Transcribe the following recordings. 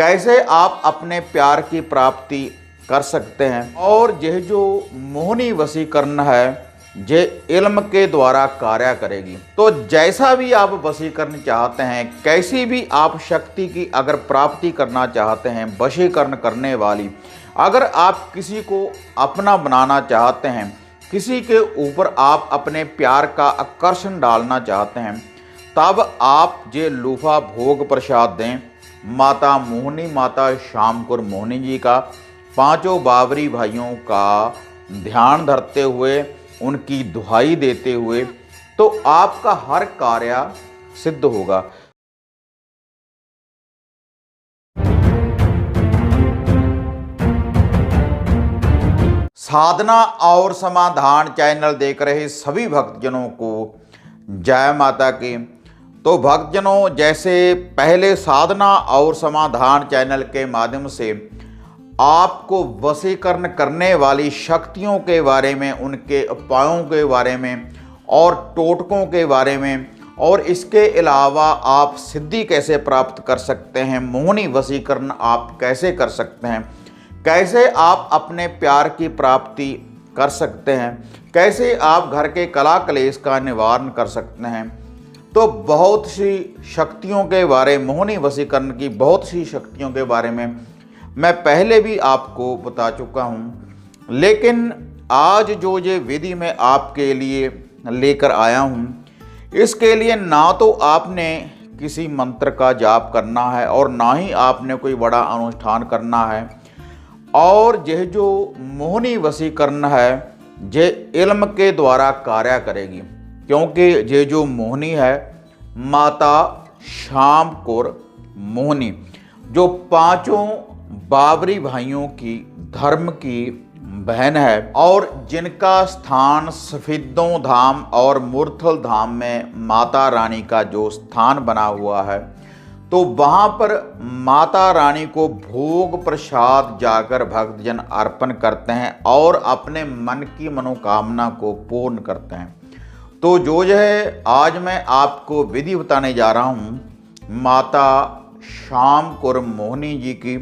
कैसे आप अपने प्यार की प्राप्ति कर सकते हैं। और यह जो मोहनी वशीकरण है ये इल्म के द्वारा कार्य करेगी। तो जैसा भी आप वशीकरण चाहते हैं, कैसी भी आप शक्ति की अगर प्राप्ति करना चाहते हैं वशीकरण करने वाली, अगर आप किसी को अपना बनाना चाहते हैं, किसी के ऊपर आप अपने प्यार का आकर्षण डालना चाहते हैं, तब आप ये लूफा भोग प्रसाद दें माता मोहनी, माता श्याम कौर मोहनी जी का, पांचों बाबरी भाइयों का ध्यान धरते हुए, उनकी दुहाई देते हुए, तो आपका हर कार्य सिद्ध होगा। साधना और समाधान चैनल देख रहे सभी भक्तजनों को जय माता की। तो भक्तजनों, जैसे पहले साधना और समाधान चैनल के माध्यम से आपको वशीकरण करने वाली शक्तियों के बारे में, उनके उपायों के बारे में और टोटकों के बारे में, और इसके अलावा आप सिद्धि कैसे प्राप्त कर सकते हैं, मोहनी वशीकरण आप कैसे कर सकते हैं, कैसे आप अपने प्यार की प्राप्ति कर सकते हैं, कैसे आप घर के कला क्लेश का निवारण कर सकते हैं, तो बहुत सी शक्तियों के बारे, मोहनी वशीकरण की बहुत सी शक्तियों के बारे में मैं पहले भी आपको बता चुका हूँ। लेकिन आज जो ये विधि मैं आपके लिए लेकर आया हूँ, इसके लिए ना तो आपने किसी मंत्र का जाप करना है और ना ही आपने कोई बड़ा अनुष्ठान करना है। और यह जो मोहनी वशीकरण है ये इल्म के द्वारा कार्य करेगी, क्योंकि ये जो मोहनी है माता श्याम कौर मोहनी, जो पांचों बाबरी भाइयों की धर्म की बहन है और जिनका स्थान सफेदों धाम और मूर्थल धाम में माता रानी का जो स्थान बना हुआ है, तो वहाँ पर माता रानी को भोग प्रसाद जाकर भक्तजन अर्पण करते हैं और अपने मन की मनोकामना को पूर्ण करते हैं। तो जो है आज मैं आपको विधि बताने जा रहा हूँ माता श्याम कौर मोहनी जी की।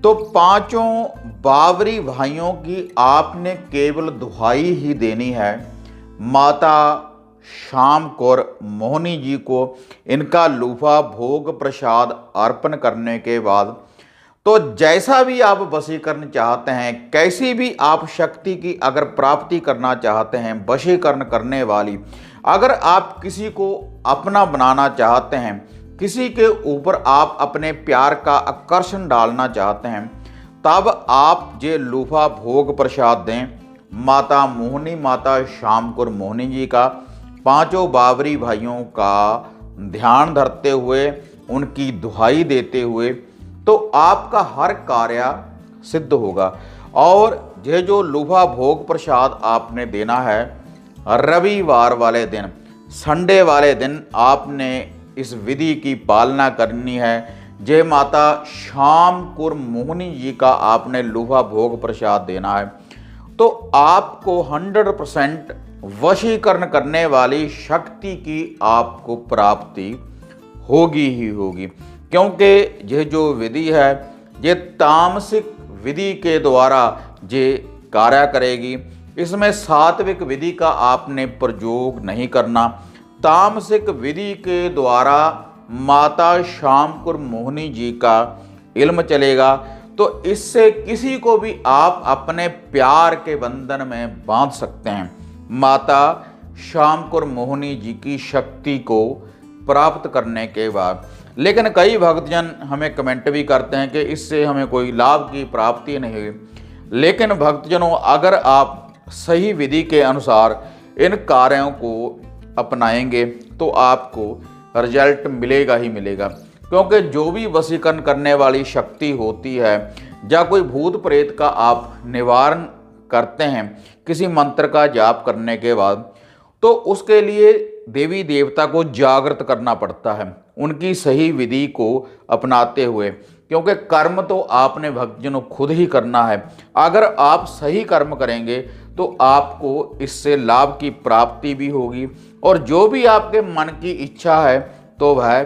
तो पांचों बाबरी भाइयों की आपने केवल दुहाई ही देनी है माता श्याम कौर मोहनी जी को। इनका लूफा भोग प्रसाद अर्पण करने के बाद तो जैसा भी आप वशीकरण चाहते हैं, कैसी भी आप शक्ति की अगर प्राप्ति करना चाहते हैं वशीकरण करने वाली, अगर आप किसी को अपना बनाना चाहते हैं, किसी के ऊपर आप अपने प्यार का आकर्षण डालना चाहते हैं, तब आप ये लूफा भोग प्रसाद दें माता मोहनी, माता श्याम कौर मोहनी जी का, पांचों बाबरी भाइयों का ध्यान धरते हुए, उनकी दुहाई देते हुए, तो आपका हर कार्य सिद्ध होगा। और ये जो लूफा भोग प्रसाद आपने देना है रविवार वाले दिन, संडे वाले दिन आपने इस विधि की पालना करनी है। जय माता श्याम कौर मोहनी जी का आपने लूफा भोग प्रसाद देना है, तो आपको 100% वशीकरण करने वाली शक्ति की आपको प्राप्ति होगी ही होगी। क्योंकि यह जो विधि है ये तामसिक विधि के द्वारा ये कार्य करेगी। इसमें सात्विक विधि का आपने प्रयोग नहीं करना। तामसिक विधि के द्वारा माता श्याम कौर मोहनी जी का इल्म चलेगा, तो इससे किसी को भी आप अपने प्यार के बंधन में बांध सकते हैं माता श्याम कौर मोहनी जी की शक्ति को प्राप्त करने के बाद। लेकिन कई भक्तजन हमें कमेंट भी करते हैं कि इससे हमें कोई लाभ की प्राप्ति नहीं हुई। लेकिन भक्तजनों, अगर आप सही विधि के अनुसार इन कार्यों को अपनाएंगे तो आपको रिजल्ट मिलेगा ही मिलेगा। क्योंकि जो भी वशीकरण करने वाली शक्ति होती है या कोई भूत प्रेत का आप निवारण करते हैं किसी मंत्र का जाप करने के बाद, तो उसके लिए देवी देवता को जागृत करना पड़ता है उनकी सही विधि को अपनाते हुए। क्योंकि कर्म तो आपने भक्तजनों खुद ही करना है। अगर आप सही कर्म करेंगे तो आपको इससे लाभ की प्राप्ति भी होगी और जो भी आपके मन की इच्छा है तो वह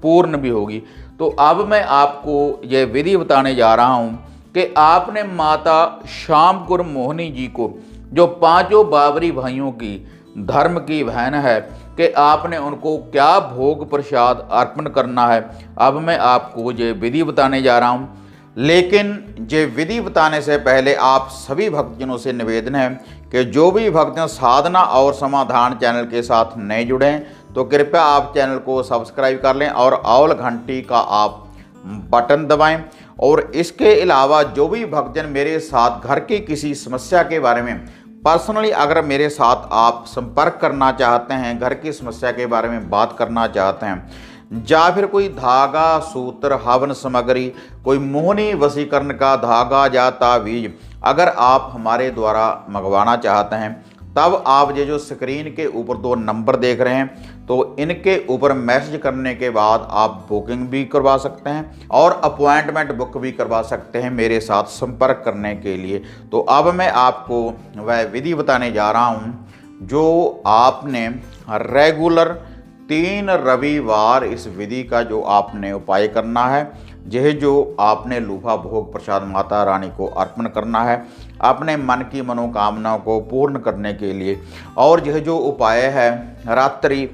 पूर्ण भी होगी। तो अब मैं आपको ये विधि बताने जा रहा हूँ कि आपने माता श्यामकुर मोहिनी जी को, जो पांचों बाबरी भाइयों की धर्म की बहन है, कि आपने उनको क्या भोग प्रसाद अर्पण करना है। अब मैं आपको ये विधि बताने जा रहा हूँ। लेकिन ये विधि बताने से पहले आप सभी भक्तजनों से निवेदन है कि जो भी भक्तजन साधना और समाधान चैनल के साथ नए जुड़े हैं तो कृपया आप चैनल को सब्सक्राइब कर लें और ऑल घंटी का आप बटन दबाएं। और इसके अलावा जो भी भक्तजन मेरे साथ घर की किसी समस्या के बारे में पर्सनली अगर मेरे साथ आप संपर्क करना चाहते हैं, घर की समस्या के बारे में बात करना चाहते हैं, या फिर कोई धागा, सूत्र, हवन सामग्री, कोई मोहनी वशीकरण का धागा या तावीज अगर आप हमारे द्वारा मंगवाना चाहते हैं, तब आप ये जो स्क्रीन के ऊपर 2 नंबर देख रहे हैं तो इनके ऊपर मैसेज करने के बाद आप बुकिंग भी करवा सकते हैं और अपॉइंटमेंट बुक भी करवा सकते हैं मेरे साथ संपर्क करने के लिए। तो अब मैं आपको वह विधि बताने जा रहा हूँ जो आपने रेगुलर 3 रविवार इस विधि का जो आपने उपाय करना है, यह जो आपने लूफा भोग प्रसाद माता रानी को अर्पण करना है अपने मन की मनोकामनाओं को पूर्ण करने के लिए। और यह जो उपाय है रात्रि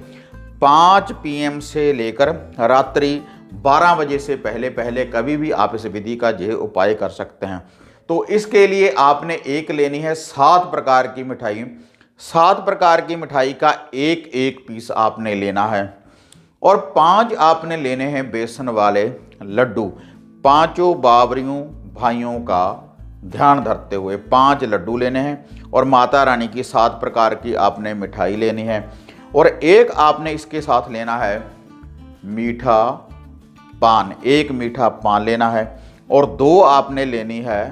5 PM से लेकर रात्रि 12 बजे से पहले पहले कभी भी आप इस विधि का यह उपाय कर सकते हैं। तो इसके लिए आपने एक लेनी है 7 प्रकार की मिठाई। 7 प्रकार की मिठाई का एक एक पीस आपने लेना है और 5 आपने लेने हैं बेसन वाले लड्डू। पांचों बाबरियों भाइयों का ध्यान धरते हुए 5 लड्डू लेने हैं और माता रानी की 7 प्रकार की आपने मिठाई लेनी है। और एक आपने इसके साथ लेना है मीठा पान, 1 मीठा पान लेना है। और 2 आपने लेनी है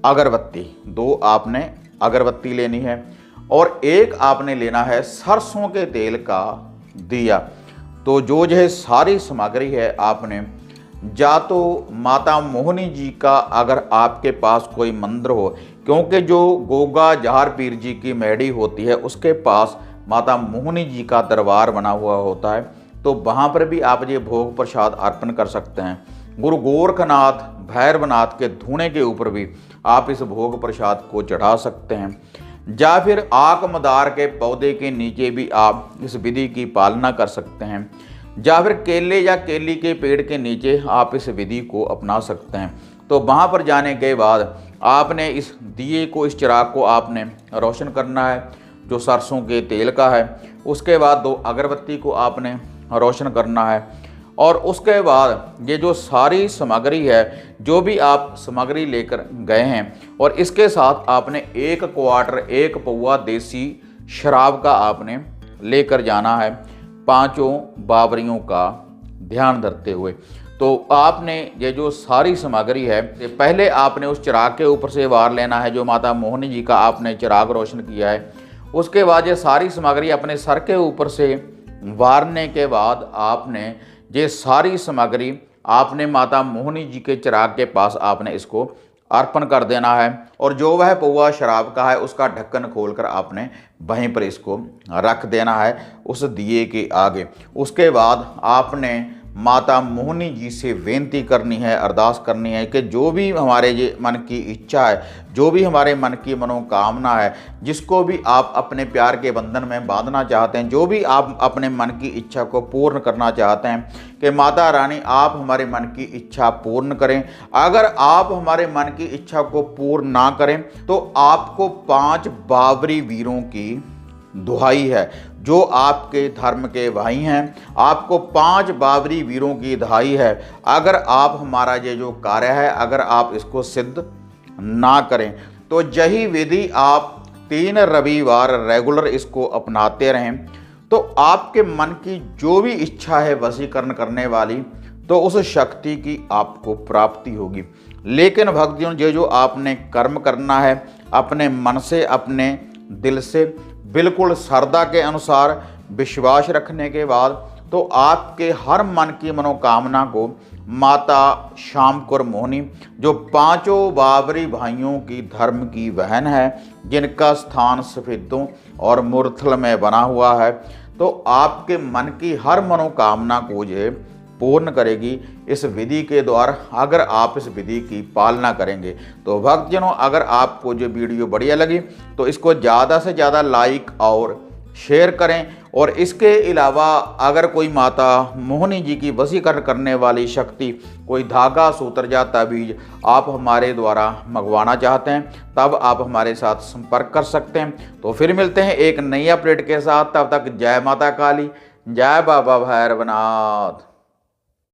अगरबत्ती, 2 आपने अगरबत्ती लेनी है। और 1 आपने लेना है सरसों के तेल का दिया। तो जो है सारी सामग्री है आपने या तो माता मोहिनी जी का अगर आपके पास कोई मंदिर हो, क्योंकि जो गोगा जहार पीर जी की मेहड़ी होती है उसके पास माता मोहिनी जी का दरबार बना हुआ होता है, तो वहाँ पर भी आप ये भोग प्रसाद अर्पण कर सकते हैं। गुरु गोरखनाथ भैरवनाथ के धूने के ऊपर भी आप इस भोग प्रसाद को चढ़ा सकते हैं, या फिर आक मदार के पौधे के नीचे भी आप इस विधि की पालना कर सकते हैं, या फिर केले या केली के पेड़ के नीचे आप इस विधि को अपना सकते हैं। तो वहाँ पर जाने के बाद आपने इस दिए को, इस चिराग को आपने रोशन करना है जो सरसों के तेल का है। उसके बाद 2 अगरबत्ती को आपने रोशन करना है और उसके बाद ये जो सारी सामग्री है, जो भी आप सामग्री लेकर गए हैं, और इसके साथ आपने 1 क्वार्टर 1 पौवा देसी शराब का आपने लेकर जाना है, पांचों बाबरियों का ध्यान धरते हुए। तो आपने ये जो सारी सामग्री है, पहले आपने उस चिराग के ऊपर से वार लेना है जो माता मोहिनी जी का आपने चिराग रोशन किया है। उसके बाद ये सारी सामग्री अपने सर के ऊपर से वारने के बाद आपने ये सारी सामग्री आपने माता मोहिनी जी के चिराग के पास आपने इसको अर्पण कर देना है। और जो वह पौवा शराब का है उसका ढक्कन खोलकर आपने वहीं पर इसको रख देना है उस दिए के आगे। उसके बाद आपने माता मोहिनी जी से बेनती करनी है, अरदास करनी है कि जो भी हमारे ये मन की इच्छा है, जो भी हमारे मन की मनोकामना है, जिसको भी आप अपने प्यार के बंधन में बांधना चाहते हैं, जो भी आप अपने मन की इच्छा को पूर्ण करना चाहते हैं, कि माता रानी आप हमारे मन की इच्छा पूर्ण करें। अगर आप हमारे मन की इच्छा को पूर्ण ना करें तो आपको 5 बाबरी वीरों की दुहाई है जो आपके धर्म के भाई हैं, आपको 5 बाबरी वीरों की दुहाई है। अगर आप हमारा ये जो कार्य है अगर आप इसको सिद्ध ना करें तो यही विधि आप 3 रविवार रेगुलर इसको अपनाते रहें तो आपके मन की जो भी इच्छा है वशीकरण करने वाली, तो उस शक्ति की आपको प्राप्ति होगी। लेकिन भक्तजन ये जो आपने कर्म करना है अपने मन से, अपने दिल से, बिल्कुल श्रद्धा के अनुसार विश्वास रखने के बाद, तो आपके हर मन की मनोकामना को माता श्यामकुर मोहिनी, जो 5 बाबरी भाइयों की धर्म की बहन है, जिनका स्थान सफेदों और मुरथल में बना हुआ है, तो आपके मन की हर मनोकामना को ये पूर्ण करेगी इस विधि के द्वारा, अगर आप इस विधि की पालना करेंगे। तो भक्तजनों, अगर आपको जो वीडियो बढ़िया लगी तो इसको ज़्यादा से ज़्यादा लाइक और शेयर करें। और इसके अलावा अगर कोई माता मोहिनी जी की वशीकरण करने वाली शक्ति, कोई धागा, सूत्र या ताबीज आप हमारे द्वारा मंगवाना चाहते हैं, तब आप हमारे साथ संपर्क कर सकते हैं। तो फिर मिलते हैं एक नई अपडेट के साथ। तब तक जय माता काली, जय बाबा भैरवनाथ।